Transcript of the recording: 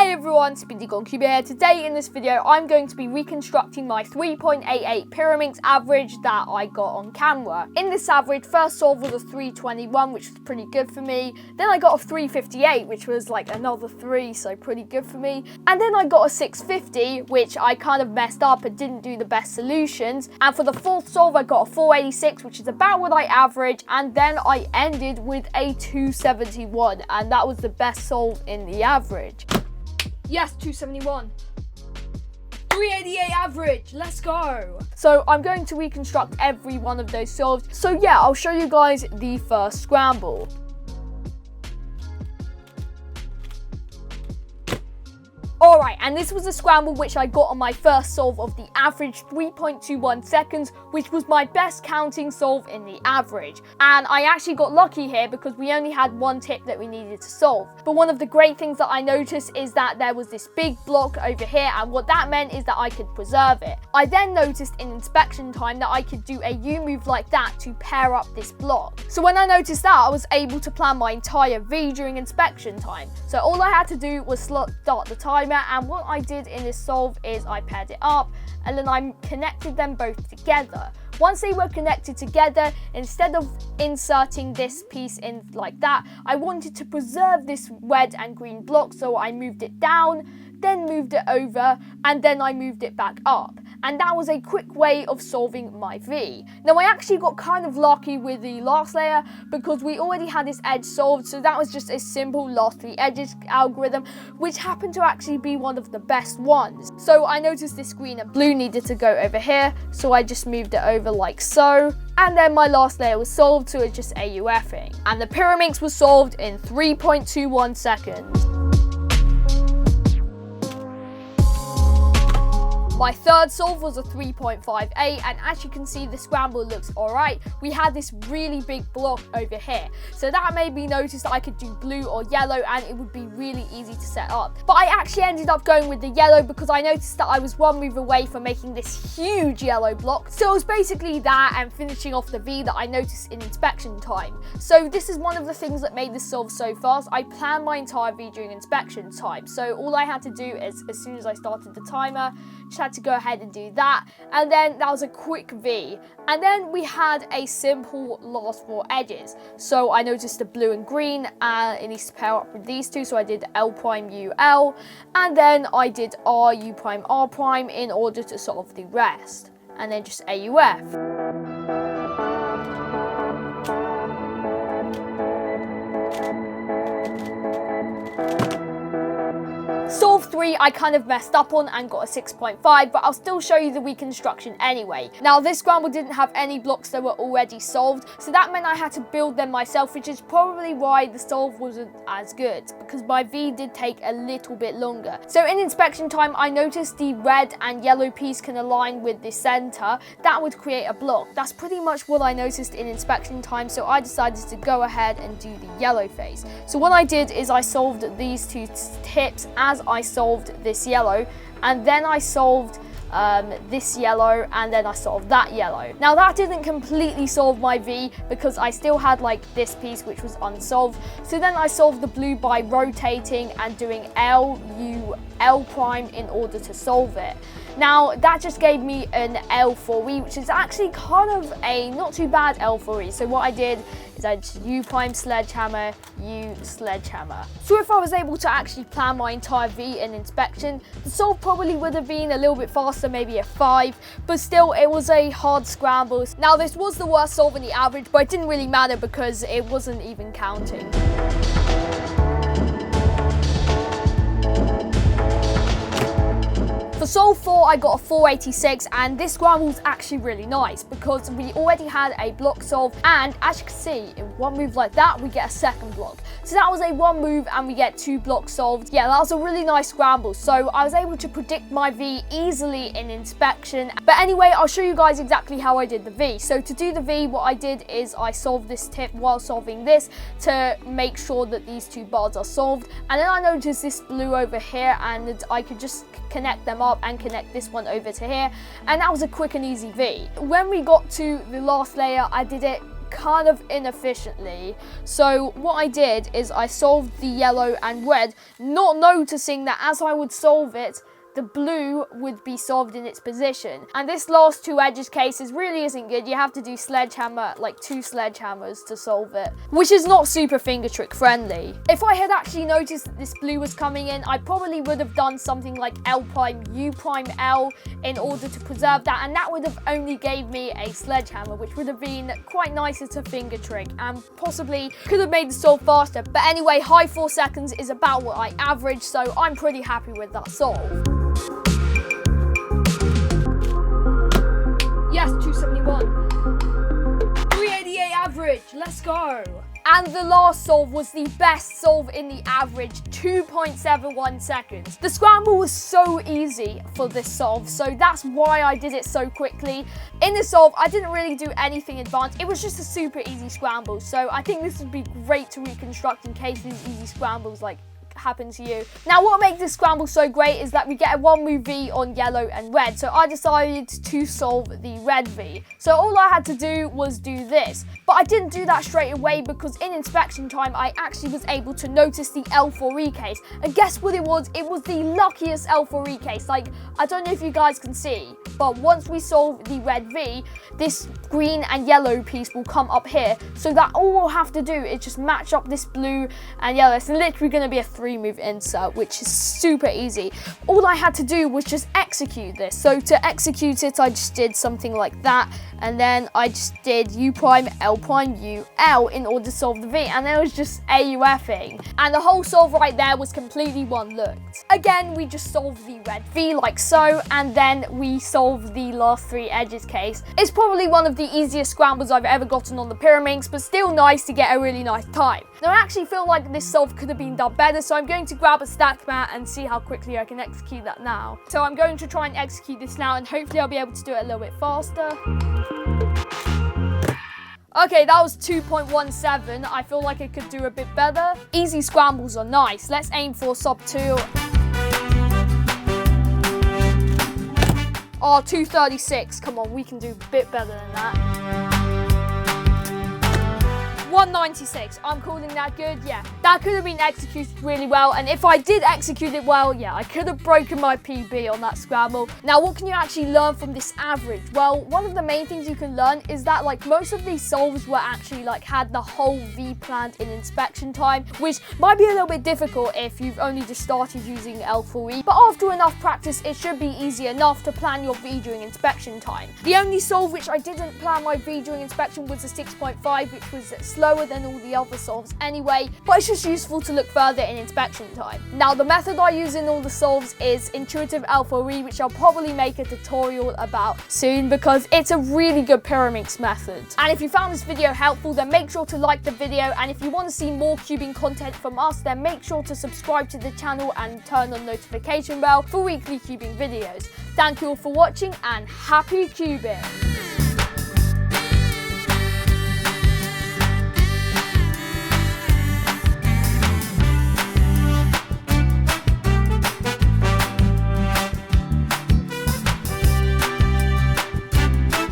Hey everyone, SpeedyGoneCuber here. Today in this video I'm going to be reconstructing my 3.88 Pyraminx average that I got on camera. In this average, first solve was a 321, which was pretty good for me. Then I got a 358, which was like another 3, so pretty good for me. And then I got a 650, which I kind of messed up and didn't do the best solutions. And for the fourth solve I got a 486, which is about what I average. And then I ended with a 271, and that was the best solve in the average. Yes, 271. 388 average, let's go. So I'm going to reconstruct every one of those solves. So yeah, I'll show you guys the first scramble. Alright, and this was a scramble which I got on my first solve of the average 3.21 seconds, which was my best counting solve in the average. And I actually got lucky here because we only had one tip that we needed to solve. But one of the great things that I noticed is that there was this big block over here, and what that meant is that I could preserve it. I then noticed in inspection time that I could do a U-move like that to pair up this block. So when I noticed that, I was able to plan my entire V during inspection time. So all I had to do was start the timer, and what I did in this solve is I paired it up and then I connected them both together. Once they were connected together, instead of inserting this piece in like that, I wanted to preserve this red and green block, so I moved it down, then moved it over, and then I moved it back up. And that was a quick way of solving my V. Now I actually got kind of lucky with the last layer because we already had this edge solved, so that was just a simple last three edges algorithm, which happened to actually be one of the best ones. So I noticed this green and blue needed to go over here, so I just moved it over like so. And then my last layer was solved, so it's just AUFing. And the Pyraminx was solved in 3.21 seconds. My third solve was a 3.58, and as you can see, the scramble looks alright. We had this really big block over here, so that made me notice that I could do blue or yellow and it would be really easy to set up. But I actually ended up going with the yellow because I noticed that I was one move away from making this huge yellow block. So it was basically that and finishing off the V that I noticed in inspection time. So this is one of the things that made this solve so fast. I planned my entire V during inspection time, so all I had to do is, as soon as I started the timer, just had to go ahead and do that, and then that was a quick V. And then we had a simple last four edges, so I noticed the blue and green and it needs to pair up with these two, so I did L prime U L, and then I did R U prime R prime in order to solve the rest, and then just AUF. Solve 3 I kind of messed up on and got a 6.5, but I'll still show you the reconstruction anyway. Now this scramble didn't have any blocks that were already solved, so that meant I had to build them myself, which is probably why the solve wasn't as good, because my V did take a little bit longer. So in inspection time, I noticed the red and yellow piece can align with the center. That would create a block. That's pretty much what I noticed in inspection time, so I decided to go ahead and do the yellow face. So what I did is I solved these two tips as I solved this yellow, and then I solved this yellow, and then I solved that yellow. Now that didn't completely solve my V because I still had like this piece which was unsolved, so then I solved the blue by rotating and doing L U L prime in order to solve it. Now that just gave me an L4E, which is actually kind of a not too bad L4E. So what I did is I just U prime sledgehammer, U sledgehammer. So if I was able to actually plan my entire V in inspection, the solve probably would have been a little bit faster, maybe a 5, but still it was a hard scramble. Now this was the worst solve in the average, but it didn't really matter because it wasn't even counting. For solve 4, I got a 486, and this scramble was actually really nice because we already had a block solve, and as you can see, in one move like that, we get a second block. So that was a one move and we get 2 blocks solved. Yeah, that was a really nice scramble. So I was able to predict my V easily in inspection. But anyway, I'll show you guys exactly how I did the V. So to do the V, what I did is I solved this tip while solving this to make sure that these 2 bars are solved. And then I noticed this blue over here, and I could just connect them up and connect this one over to here, and that was a quick and easy V. When we got to the last layer, I did it kind of inefficiently. So what I did is I solved the yellow and red, not noticing that as I would solve it, the blue would be solved in its position. And this last two edges cases really isn't good. You have to do sledgehammer, like 2 sledgehammers to solve it, which is not super finger trick friendly. If I had actually noticed that this blue was coming in, I probably would have done something like L prime U prime L in order to preserve that, and that would have only gave me a sledgehammer, which would have been quite nicer to finger trick and possibly could have made the solve faster. But anyway, high 4 seconds is about what I average, so I'm pretty happy with that solve. Yes, 271. 388 average, let's go. And the last solve was the best solve in the average, 2.71 seconds. The scramble was so easy for this solve, so that's why I did it so quickly. In this solve, I didn't really do anything advanced. It was just a super easy scramble, so I think this would be great to reconstruct in case these easy scrambles happen to you. Now, what makes this scramble so great is that we get a 1 move V on yellow and red, so I decided to solve the red V. So all I had to do was do this, but I didn't do that straight away because in inspection time I actually was able to notice the L4E case, and guess what it was? It was the luckiest L4E case. Like, I don't know if you guys can see, but once we solve the red V, this green and yellow piece will come up here, so that all we'll have to do is just match up this blue and yellow. It's literally going to be a 3-move insert, which is super easy. All I had to do was just execute this. So to execute it, I just did something like that, and then I just did U prime, L prime, U, L in order to solve the V, and then it was just AUFing. And the whole solve right there was completely one looked. Again, we just solved the red V like so, and then we solved the last 3 edges case. It's probably one of the easiest scrambles I've ever gotten on the Pyraminx, but still nice to get a really nice time. Now, I actually feel like this solve could have been done better, so I'm going to grab a stack mat and see how quickly I can execute that now. So I'm going to try and execute this now, and hopefully I'll be able to do it a little bit faster. Okay, that was 2.17. I feel like it could do a bit better. Easy scrambles are nice. Let's aim for sub 2. Oh, 236. Come on, we can do a bit better than that. 196. I'm calling that good. Yeah, that could have been executed really well, and if I did execute it well, yeah, I could have broken my PB on that scramble. Now, what can you actually learn from this average? Well, one of the main things you can learn is that most of these solves were actually had the whole V planned in inspection time, which might be a little bit difficult if you've only just started using L4E, but after enough practice, it should be easy enough to plan your V during inspection time. The only solve which I didn't plan my V during inspection was the 6.5, which was slower than all the other solves anyway, but it's just useful to look further in inspection time. Now, the method I use in all the solves is intuitive L4E, which I'll probably make a tutorial about soon because it's a really good Pyraminx method. And if you found this video helpful, then make sure to like the video, and if you want to see more cubing content from us, then make sure to subscribe to the channel and turn on notification bell for weekly cubing videos. Thank you all for watching, and happy cubing!